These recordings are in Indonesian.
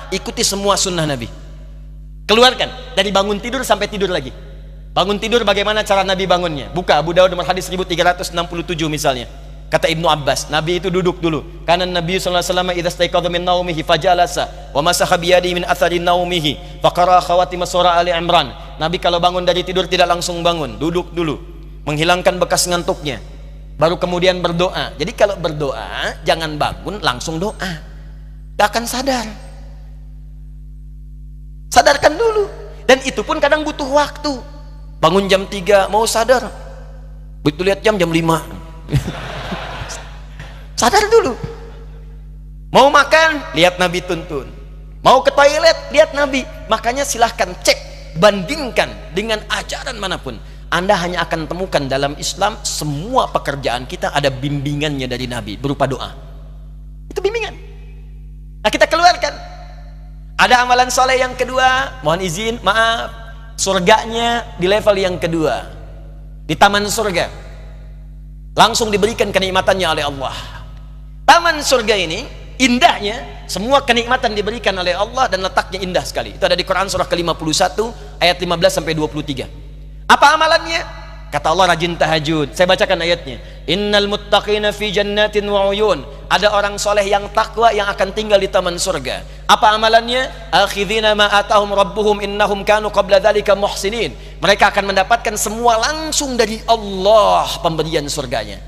Ikuti semua sunnah Nabi. Keluarkan dari bangun tidur sampai tidur lagi. Bangun tidur bagaimana cara Nabi bangunnya? Buka Abu Dawud nomor hadis 1367 misalnya. Kata Ibnu Abbas, Nabi itu duduk dulu. Karena Nabi sallallahu alaihi wasallam idza staiqadha min naumihi fajalasa wa masaha bi yadihi min athari naumihi faqara khawatim surah Ali Imran. Nabi kalau bangun dari tidur tidak langsung bangun, duduk dulu, menghilangkan bekas ngantuknya, baru kemudian berdoa. Jadi kalau berdoa jangan bangun langsung doa, gak akan sadar. Sadarkan dulu. Dan itu pun kadang butuh waktu. Bangun jam 3 mau sadar, begitu lihat jam 5. Sadar dulu. Mau makan, lihat Nabi tuntun. Mau ke toilet, lihat Nabi. Makanya silahkan cek, bandingkan dengan ajaran manapun. Anda hanya akan temukan dalam Islam semua pekerjaan kita ada bimbingannya dari Nabi berupa doa. Itu bimbingan. Nah, kita keluarkan. Ada amalan soleh yang kedua, mohon izin, maaf, surganya di level yang kedua, di taman surga, langsung diberikan kenikmatannya oleh Allah. Taman surga ini indahnya, semua kenikmatan diberikan oleh Allah dan letaknya indah sekali. Itu ada di Quran surah ke-51 ayat 15 sampai 23. Apa amalannya? Kata Allah, rajin tahajud. Saya bacakan ayatnya. Innal muttaqina fi jannatin wa uyun. Ada orang soleh yang takwa yang akan tinggal di taman surga. Apa amalannya? Akhidhina ma atahum rabbuhum innahum kanu qabla dzalika muhsinin. Mereka akan mendapatkan semua langsung dari Allah pemberian surganya.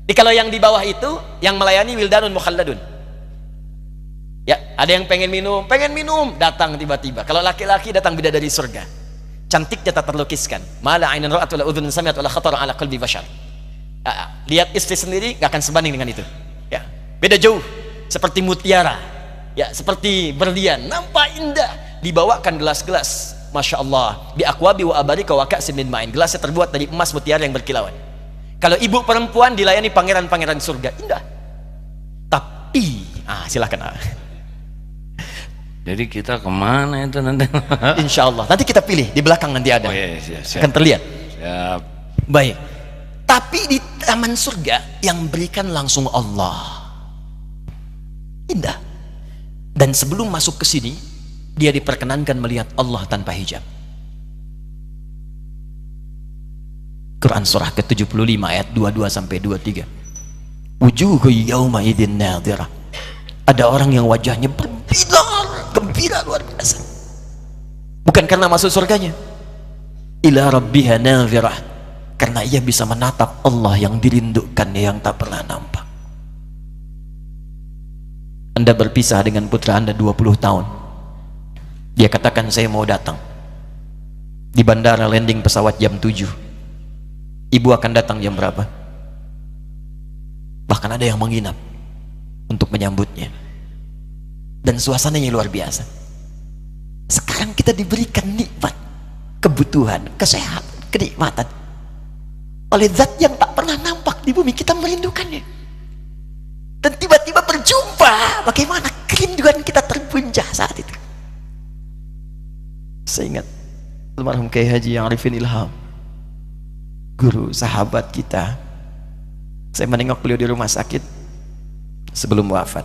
Jadi kalau yang di bawah itu yang melayani wildanun mukhalladun. Ya, ada yang pengen minum, datang tiba-tiba. Kalau laki-laki datang bidadari surga. Cantiknya tak terlukiskan. Mala ainun ra'at wala udhun sami'at wala khatara ala qalbi bashar. Lihat istri sendiri gak akan sebanding dengan itu. Ya, beda jauh. Seperti mutiara, ya, seperti berlian, nampak indah. Dibawakan gelas-gelas, masya Allah, bi aqwabi wa abarika wa ka'sin min ma'in. Gelasnya terbuat dari emas mutiara yang berkilauan. Kalau ibu perempuan dilayani pangeran-pangeran surga, indah. Tapi, silakan. Jadi kita kemana itu nanti? Insya Allah nanti kita pilih di belakang, nanti ada. Oh, iya, siap. Akan terlihat. Siap. Baik. Tapi di taman surga yang berikan langsung Allah, indah. Dan sebelum masuk ke sini, dia diperkenankan melihat Allah tanpa hijab. Quran surah ke-75 ayat 22 sampai 23. Wujuhu yawma idzin nadhirah. Ada orang yang wajahnya berbinar, gembira luar biasa. Bukan karena masuk surganya. Ila rabbiha nadhirah. Karena ia bisa menatap Allah yang dirindukan, yang tak pernah nampak. Anda berpisah dengan putra Anda 20 tahun. Dia katakan saya mau datang. Di bandara landing pesawat jam 7. Ibu akan datang jam berapa? Bahkan ada yang menginap untuk menyambutnya. Dan suasananya luar biasa. Sekarang kita diberikan nikmat, kebutuhan, kesehatan, kenikmatan oleh zat yang tak pernah nampak di bumi. Kita merindukannya. Dan tiba-tiba berjumpa. Bagaimana kerinduan kita terbuncah saat itu. Saya ingat almarhum Kiai Haji Arifin Ilham, guru sahabat kita. Saya menengok beliau di rumah sakit sebelum wafat.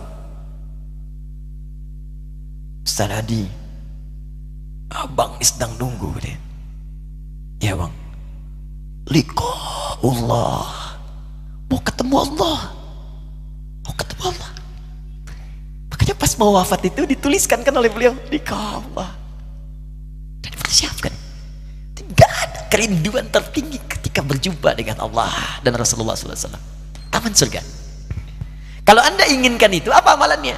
Ustaz Hadi, abang sedang nunggu deh. Ya bang, liqa'ullah, mau ketemu Allah, mau ketemu Allah. Makanya pas mau wafat itu dituliskan kan oleh beliau, liqa'ullah. Dan dipersiapkan. Tidak ada kerinduan tertinggi ketika berjumpa dengan Allah dan Rasulullah SAW. Taman surga. Kalau Anda inginkan itu, apa amalannya?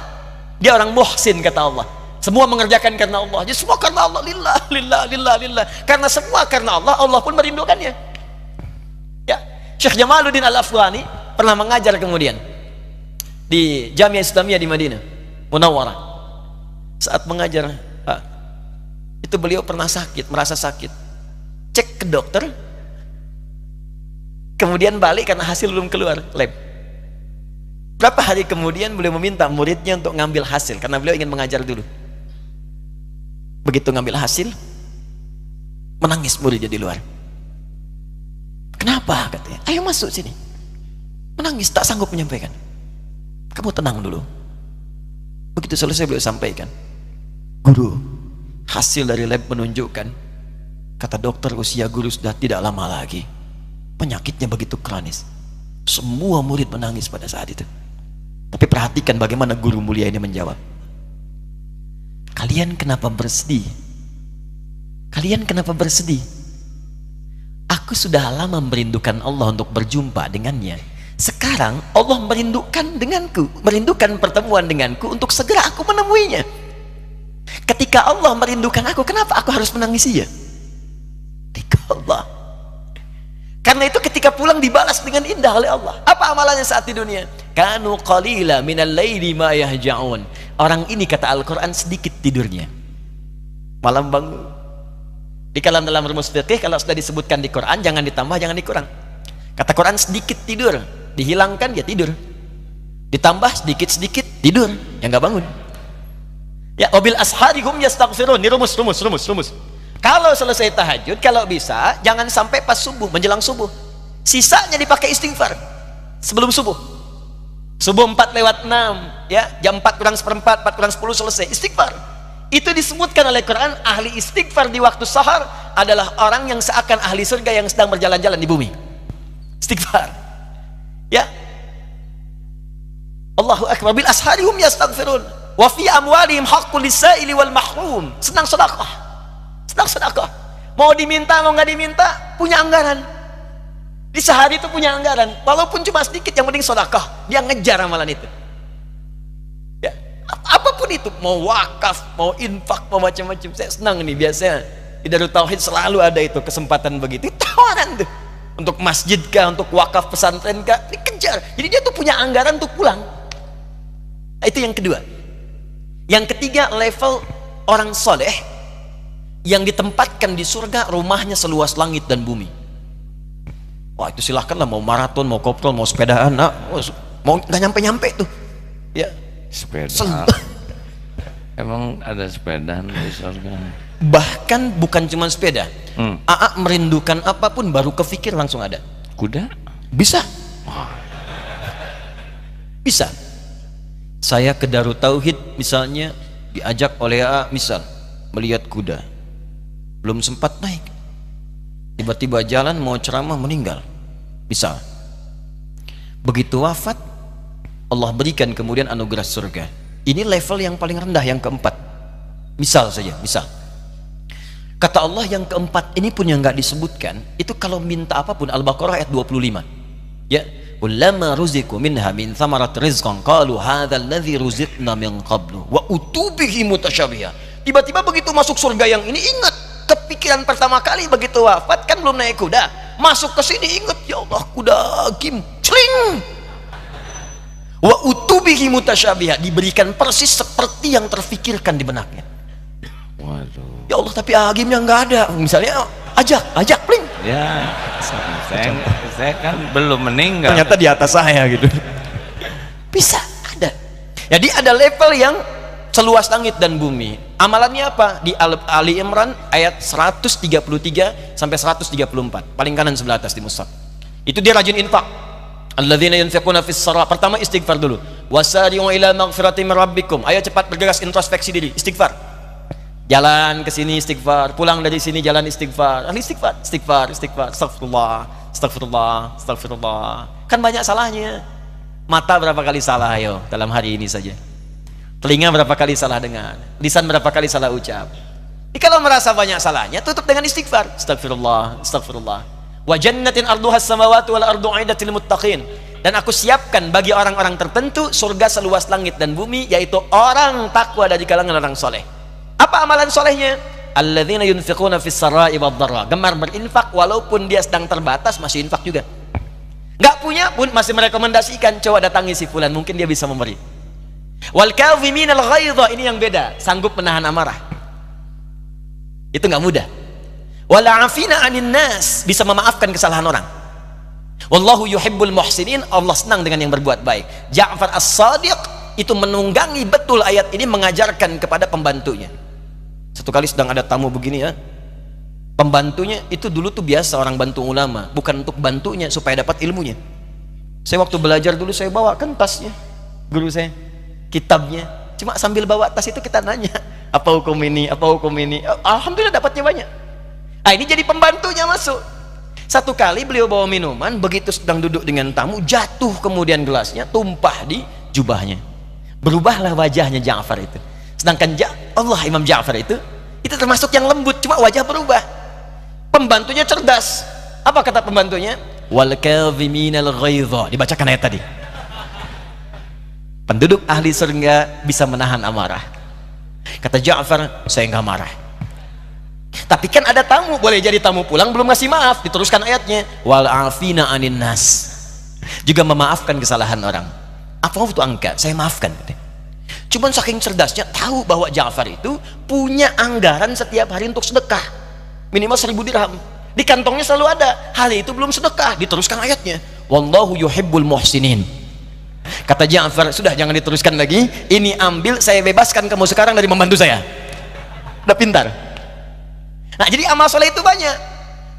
Dia orang muhsin, kata Allah. Semua mengerjakan karena Allah. Jadi semua karena Allah. Lillah, lillah, lillah, lillah. Karena semua karena Allah, Allah pun merindukannya. Ya, Syekh Jamaluddin Al-Afghani pernah mengajar kemudian di Jamiah Islamiyah di Madinah Munawwarah. Saat mengajar, itu beliau pernah sakit, merasa sakit. Cek ke dokter, kemudian balik karena hasil belum keluar lab. Berapa hari kemudian beliau meminta muridnya untuk ngambil hasil karena beliau ingin mengajar dulu. Begitu ngambil hasil, menangis muridnya di luar. Kenapa? Katanya, ayo masuk sini. Menangis, tak sanggup menyampaikan. Kamu tenang dulu. Begitu selesai beliau sampaikan, guru, hasil dari lab menunjukkan, kata dokter, usia guru sudah tidak lama lagi. Penyakitnya begitu kronis. Semua murid menangis pada saat itu. Tapi perhatikan bagaimana guru mulia ini menjawab. Kalian kenapa bersedih? Kalian kenapa bersedih? Aku sudah lama merindukan Allah untuk berjumpa dengannya. Sekarang Allah merindukan denganku, merindukan pertemuan denganku untuk segera aku menemuinya. Ketika Allah merindukan aku, kenapa aku harus menangisi ya? Allah. Karena itu ketika pulang dibalas dengan indah oleh Allah. Apa amalannya saat di dunia? Kanu qalila minal laili ma yahja'un. Orang ini kata Al-Quran sedikit tidurnya, malam bangun. Di dalam rumus fikih kalau sudah disebutkan di Quran jangan ditambah, jangan dikurang. Kata Quran sedikit tidur, dihilangkan ya tidur, ditambah sedikit-sedikit tidur, ya nggak bangun. Ya, wabil ashari hum yastaghfirun. Ini rumus. Kalau selesai tahajud, kalau bisa jangan sampai pas subuh, menjelang subuh. Sisanya dipakai istighfar sebelum subuh. Subuh 4:06, ya, jam 4:4, 4:10 selesai istighfar. Itu disebutkan oleh Quran, ahli istighfar di waktu sahar adalah orang yang seakan ahli surga yang sedang berjalan-jalan di bumi. Istighfar. Ya. Allahu akbar. Bil ashari hum yastaghfirun. Wa fi amwalihim haqqul lis-sa'ili wal mahrum. Senang sedekah. Senang sedekah. Mau diminta mau nggak diminta, punya anggaran. Di sehari itu punya anggaran, walaupun cuma sedikit, yang penting sedekah. Dia ngejar amalan itu. Ya, apapun itu, mau wakaf, mau infak, mau macam-macam. Saya senang nih, biasanya di Darut Tauhid selalu ada itu kesempatan begitu. Tawaran tuh. Untuk masjid kah, untuk wakaf pesantren kah, dikejar. Jadi dia tuh punya anggaran untuk pulang. Nah, itu yang kedua. Yang ketiga, level orang soleh yang ditempatkan di surga, rumahnya seluas langit dan bumi. Wah, itu silahkanlah, mau maraton, mau kopdol, mau sepedaan, mau nggak nyampe tuh, ya. Sepeda. Emang ada sepedaan di surga? Bahkan bukan cuma sepeda. Aa merindukan apapun baru kepikir langsung ada. Kuda? Bisa. Bisa. Saya ke Darut Tauhid misalnya diajak oleh Aa, misal melihat kuda, belum sempat naik, tiba-tiba jalan mau ceramah meninggal, bisa. Begitu wafat Allah berikan kemudian anugerah surga. Ini level yang paling rendah, yang keempat. Misal saja, misal kata Allah yang keempat ini pun yang nggak disebutkan, itu kalau minta apapun. Al-Baqarah ayat 25, ya, kullama ruziqu minha min thamarat rizqan qalu hadzal ladzi ruziqna min qablu wa utubihi mutasyabiha. Tiba-tiba begitu masuk surga yang ini, ingat kepikiran pertama kali begitu wafat, kan belum naik kuda, masuk ke sini ingat, ya Allah, kuda kim celing, wa utubihi mutasyabiha, diberikan persis seperti yang terfikirkan di benaknya. Waduh. Ya Allah, tapi agimnya nggak ada, misalnya ajak pling, Ya, saya kan belum meninggal. ternyata di atas saya gitu. Bisa ada. Jadi ada level yang seluas langit dan bumi. Amalannya apa? Di Ali Imran ayat 133 sampai 134, paling kanan sebelah atas di mushaf. Itu dia rajin infak. Alladzina yunfiquna fis saraa. Pertama istighfar dulu. Wasari'u ila maghfiratin min rabbikum. Ayo cepat bergegas introspeksi diri, istighfar. Jalan ke sini istighfar, pulang dari sini jalan istighfar. Istighfar. Astagfirullah. Kan banyak salahnya. Mata berapa kali salah ayo dalam hari ini saja. Telinga berapa kali salah dengar, lisan berapa kali salah ucap. Jadi kalau merasa banyak salahnya, tutup dengan istighfar. Astagfirullah. Wa jannatin arduhas samawati wal ardu 'iddatil muttaqin. Dan aku siapkan bagi orang-orang tertentu surga seluas langit dan bumi, yaitu orang takwa dari kalangan orang soleh. Apa amalan solehnya? Alladzina yunfiquna fis sarai wad dharra. Gemar berinfak walaupun dia sedang terbatas, masih infak juga. Nggak punya pun masih merekomendasikan, coba datangi si fulan, mungkin dia bisa memberi. Wal kadhiminal ghaidha, ini yang beda, sanggup menahan amarah. Itu nggak mudah. Wal 'afina 'anil nas, bisa memaafkan kesalahan orang. Wallahu yuhibbul muhsinin, Allah senang dengan yang berbuat baik. Ja'far As-Shadiq itu menunggangi betul ayat ini, mengajarkan kepada pembantunya. Satu kali sedang ada tamu begini ya, pembantunya itu dulu tuh biasa orang bantu ulama, bukan untuk bantunya supaya dapat ilmunya. Saya waktu belajar dulu saya bawakan tasnya, guru saya, kitabnya. Cuma sambil bawa tas itu kita nanya, apa hukum ini, apa hukum ini. Alhamdulillah dapatnya banyak. Nah, ini jadi pembantunya masuk. Satu kali beliau bawa minuman, begitu sedang duduk dengan tamu, jatuh kemudian gelasnya, tumpah di jubahnya. Berubahlah wajahnya Ja'far itu. Sedangkan Allah Imam Ja'far itu termasuk yang lembut, cuma wajah berubah. Pembantunya cerdas. Apa kata pembantunya? Wal kadhiminal ghaidha. Dibacakan ayat tadi. Penduduk ahli surga bisa menahan amarah. Kata Ja'far, saya nggak marah. Tapi kan ada tamu, boleh jadi tamu pulang belum ngasih maaf. Diteruskan ayatnya, wal afina anin nas. Juga memaafkan kesalahan orang. Apa itu angka? Saya maafkan. Cuman saking cerdasnya tahu bahwa Ja'far itu punya anggaran setiap hari untuk sedekah minimal 1000 dirham. Di kantongnya selalu ada. Hal itu belum sedekah. Diteruskan ayatnya, wallahu yuhibbul muhsinin. Kata Ja'far, sudah jangan diteruskan lagi. Ini ambil, saya bebaskan kamu sekarang dari membantu saya. Udah pintar. Nah, jadi amal soleh itu banyak.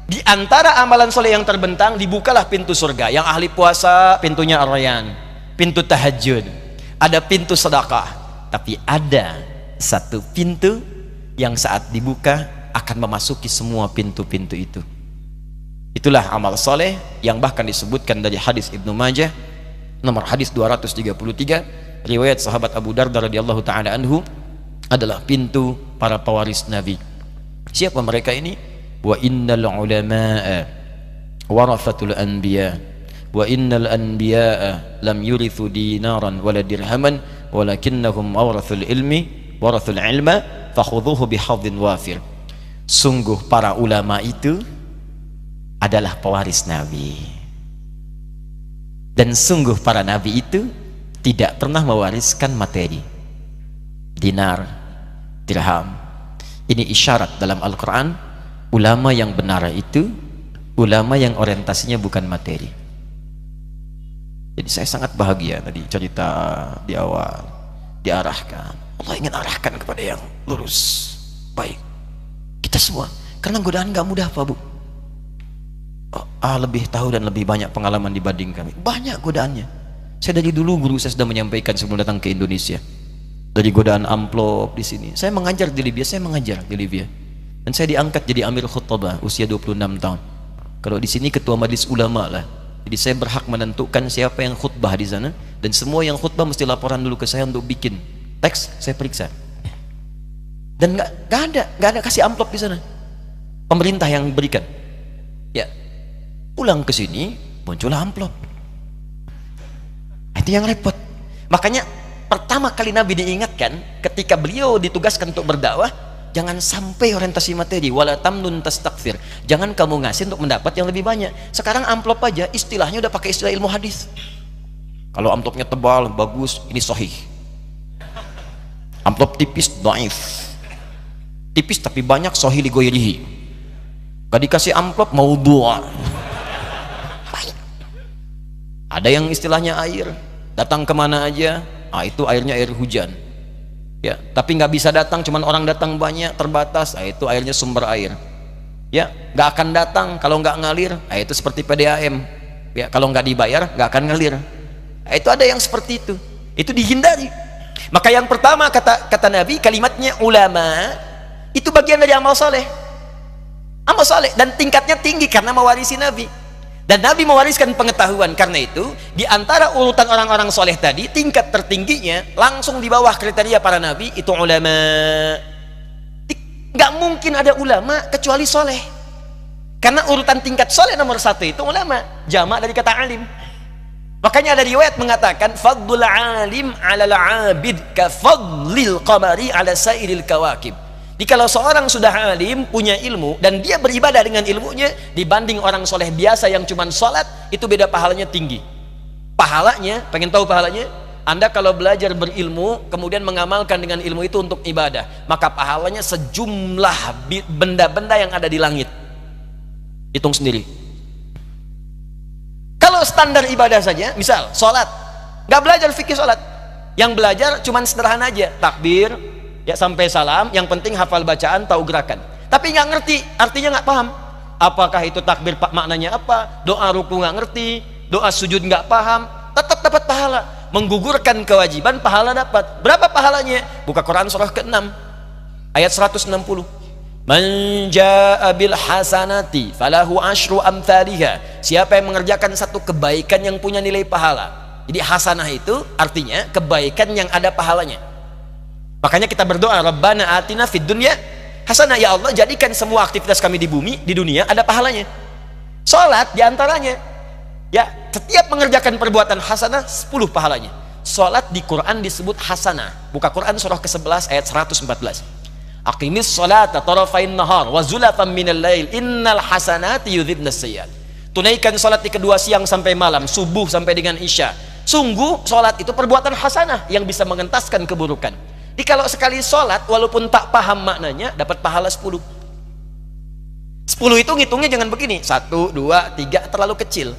Di antara amalan soleh yang terbentang, dibukalah pintu surga. Yang ahli puasa, pintunya Ar-Rayyan, pintu tahajud, ada pintu sedekah. Tapi ada satu pintu yang saat dibuka akan memasuki semua pintu-pintu itu. Itulah amal soleh yang bahkan disebutkan dari hadis Ibnu Majah nomor hadis 233, riwayat sahabat Abu Darda radhiyallahu taala anhu, adalah pintu para pewaris Nabi. Siapa mereka ini? Wa innal ulama'a warathatul anbiya wa innal anbiya'a lam yurithu dinaran wala dirhaman walakinnahum awrathul ilma fakhudhuhu bihadhin wafir. Sungguh para ulama itu adalah pewaris Nabi, dan sungguh para nabi itu tidak pernah mewariskan materi, dinar, dirham. Ini isyarat dalam Al-Quran, ulama yang benar itu ulama yang orientasinya bukan materi. Jadi saya sangat bahagia tadi cerita di awal, diarahkan. Allah ingin arahkan kepada yang lurus, baik. Kita semua, karena godaan gak mudah Pak Bu. Lebih tahu dan lebih banyak pengalaman dibanding kami. Banyak godaannya. Saya dari dulu guru saya sudah menyampaikan sebelum datang ke Indonesia. Dari godaan amplop di sini. Saya mengajar di Libya, Dan saya diangkat jadi Amir Khutbah usia 26 tahun. Kalau di sini ketua majelis ulama lah. Jadi saya berhak menentukan siapa yang khutbah di sana, dan semua yang khutbah mesti laporan dulu ke saya untuk bikin teks, saya periksa. Dan nggak ada kasih amplop di sana. Pemerintah yang berikan. Ya, pulang ke sini muncullah amplop. Itu yang repot. Makanya pertama kali Nabi diingatkan ketika beliau ditugaskan untuk berdakwah, jangan sampai orientasi materi, wala tamnun tastakfir. Jangan kamu ngasih untuk mendapat yang lebih banyak. Sekarang amplop aja istilahnya udah pakai istilah ilmu hadis. Kalau amplopnya tebal, bagus, ini sahih. Amplop tipis, dhaif. Tipis tapi banyak, sahih li ghairihi. Gak dikasih amplop maudhu'. Ada yang istilahnya air, datang kemana aja, itu airnya air hujan. Ya, tapi nggak bisa datang, cuman orang datang banyak, terbatas, itu airnya sumber air. Ya, nggak akan datang kalau nggak ngalir, itu seperti PDAM. Ya, kalau nggak dibayar nggak akan ngalir. Itu ada yang seperti itu dihindari. Maka yang pertama kata Nabi, kalimatnya ulama itu bagian dari amal soleh. Amal soleh dan tingkatnya tinggi karena mewarisi Nabi. Dan Nabi mewariskan pengetahuan. Karena itu di antara urutan orang-orang soleh tadi, tingkat tertingginya langsung di bawah kriteria para nabi itu ulama. Gak mungkin ada ulama kecuali soleh, karena urutan tingkat soleh nomor 1 itu ulama, jamak dari kata alim. Makanya ada riwayat mengatakan fadlul alim alal abid ka fadlil qamari ala sairil kawakib. Jikalau seorang sudah alim, punya ilmu, dan dia beribadah dengan ilmunya, dibanding orang soleh biasa yang cuma sholat, itu beda pahalanya tinggi. Pahalanya, pengen tahu pahalanya? Anda kalau belajar berilmu, kemudian mengamalkan dengan ilmu itu untuk ibadah, maka pahalanya sejumlah benda-benda yang ada di langit. Hitung sendiri. Kalau standar ibadah saja, misal sholat, nggak belajar fikih sholat, yang belajar cuma sederhana aja, takbir, ya sampai salam, yang penting hafal bacaan, tahu gerakan, tapi nggak ngerti artinya, nggak paham apakah itu takbir maknanya apa, doa ruku nggak ngerti, doa sujud nggak paham, tetap dapat pahala. Menggugurkan kewajiban, pahala dapat. Berapa pahalanya? Buka Quran surah ke-6 ayat 160. Man jaa bil hasanati falahu asyru amthaliha. Siapa yang mengerjakan satu kebaikan yang punya nilai pahala. Jadi hasanah itu artinya kebaikan yang ada pahalanya. Makanya kita berdoa, Rabbana atina fid dunya hasanah, ya Allah jadikan semua aktivitas kami di bumi, di dunia ada pahalanya. Salat diantaranya. Ya, setiap mengerjakan perbuatan hasanah 10 pahalanya. Salat di Quran disebut hasanah. Buka Quran surah ke-11 ayat 114. Aqimis sholata tarafain nahar wa zulafan minal lail innal hasanati yudhibnas sayyi'at. Tunaikan salat di kedua siang sampai malam, subuh sampai dengan isya. Sungguh salat itu perbuatan hasanah yang bisa mengentaskan keburukan. Jadi kalau sekali salat walaupun tak paham maknanya dapat pahala 10. 10 itu ngitungnya jangan begini, 1, 2, 3 terlalu kecil.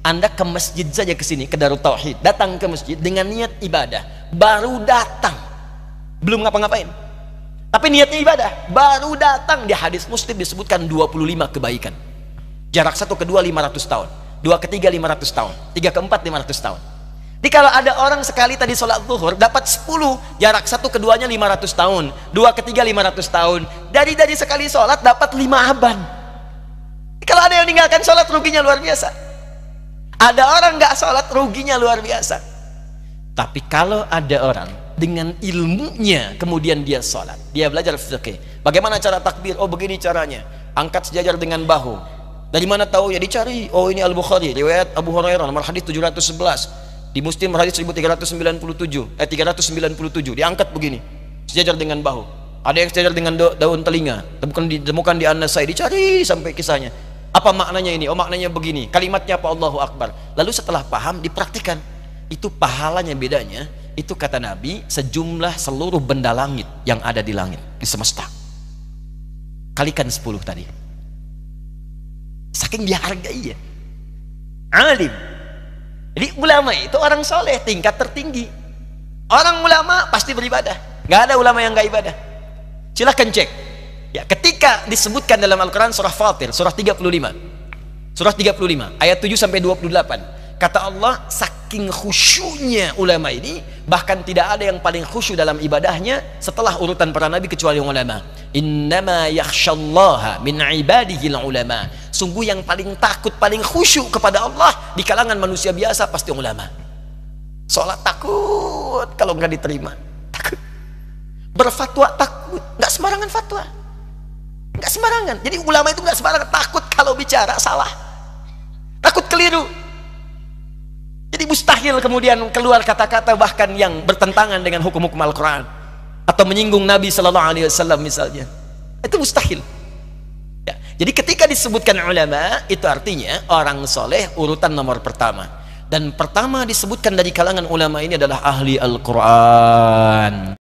Anda ke masjid saja, ke sini, ke Darut Tauhid, datang ke masjid dengan niat ibadah, baru datang, belum ngapa-ngapain, tapi niatnya ibadah, baru datang. Di hadis Muslim disebutkan 25 kebaikan. Jarak 1 ke 2 500 tahun, 2 ke 3 500 tahun, 3 ke 4 500 tahun. Jadi kalau ada orang sekali tadi sholat zuhur dapat 10, jarak 1 ke 2-nya 500 tahun, 2 ke 3 500 tahun. Dari sekali sholat dapat 5 abad. Kalau ada yang meninggalkan sholat, ruginya luar biasa. Ada orang nggak sholat, ruginya luar biasa. Tapi kalau ada orang dengan ilmunya kemudian dia sholat, dia belajar fikih, bagaimana cara takbir, oh begini caranya, angkat sejajar dengan bahu. Dari mana tahu? Ya dicari, oh ini Al-Bukhari riwayat Abu Hurairah nomor hadis 711, di Muslim hadis 1397, 397 diangkat begini, sejajar dengan bahu. Ada yang sejajar dengan daun telinga, ditemukan di An-Nasai, dicari sampai kisahnya. Apa maknanya ini? Oh maknanya begini, kalimatnya apa? Allahu Akbar. Lalu setelah paham dipraktikan. Itu pahalanya bedanya, itu kata Nabi sejumlah seluruh benda langit yang ada di langit, di semesta. Kalikan 10 tadi. Saking dihargai ya. Alim. Jadi ulama itu orang soleh tingkat tertinggi. Orang ulama pasti beribadah. Gak ada ulama yang gak ibadah. Silahkan cek. Ya, ketika disebutkan dalam Al-Quran surah Fatir, surah 35, ayat 7 sampai 28, kata Allah, saking khusyunya ulama ini, bahkan tidak ada yang paling khusyuk dalam ibadahnya setelah urutan para nabi kecuali ulama. Innama yakhshallaha min ibadihi ulama. Sungguh yang paling takut, paling khusyuk kepada Allah di kalangan manusia biasa pasti ulama. Sholat takut kalau nggak diterima, takut. Berfatwa takut, nggak sembarangan fatwa. Nggak sembarangan. Jadi ulama itu nggak sembarangan, takut kalau bicara salah, takut keliru. Jadi mustahil kemudian keluar kata-kata bahkan yang bertentangan dengan hukum-hukum Al-Quran atau menyinggung Nabi Sallallahu Alaihi Wasallam misalnya, itu mustahil. Ya. Jadi ketika disebutkan ulama, itu artinya orang soleh urutan nomor pertama, dan pertama disebutkan dari kalangan ulama ini adalah ahli Al-Quran.